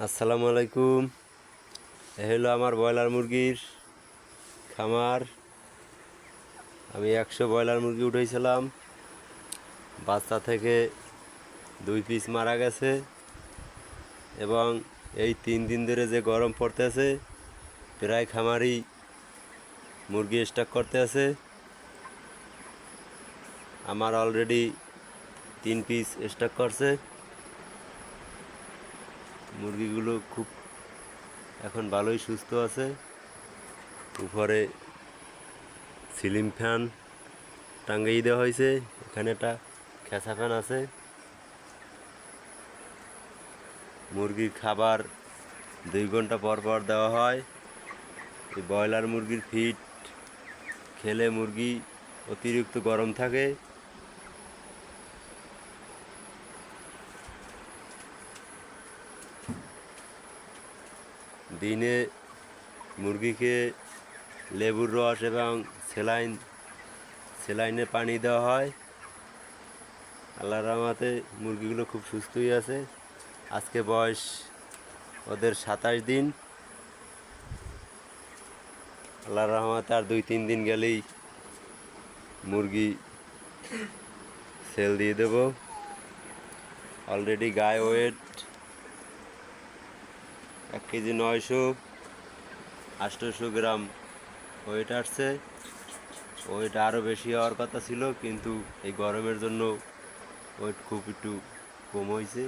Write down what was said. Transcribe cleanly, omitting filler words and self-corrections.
আসসালামু আলাইকুম। এ হলো আমার ব্রয়লার মুরগির খামার। আমি 100 ব্রয়লার মুরগি উঠেছিলাম। বাচ্চা থেকে 2 পিস মারা গেছে এবং এই 3 দিন ধরে যে গরম পড়তেছে প্রায় খামারই মুরগি স্টক করতে আছে। আমার অলরেডি 3 পিস স্টক করছে। মুরগিগুলো খুব এখন ভালোই সুস্থ আছে। উপরে সিলিং ফ্যান টাঙ্গিয়ে দেওয়া হয়েছে, এখানে একটা খেঁচা ফ্যান আছে। মুরগির খাবার 2 ঘন্টা পর পর দেওয়া হয়। এই ব্রয়লার মুরগির ফিড খেলে মুরগি অতিরিক্ত গরম থাকে। দিনে মুরগিকে লেবুর রস এবং স্যালাইনে পানি দেওয়া হয়। আল্লাহর রহমতে মুরগিগুলো খুব সুস্থই আছে। আজকে বয়স ওদের 27 দিন। আল্লাহর রহমতে আর 2-3 দিন গেলেই মুরগি সেল দিয়ে দেব। অলরেডি গায়ে ওয়েট 1 কেজি 900-800 গ্রাম ওয়েট আসছে। ওয়েট আরও বেশি হওয়ার কথা ছিল, কিন্তু এই গরমের জন্য ওয়েট খুব একটু কম হয়েছে।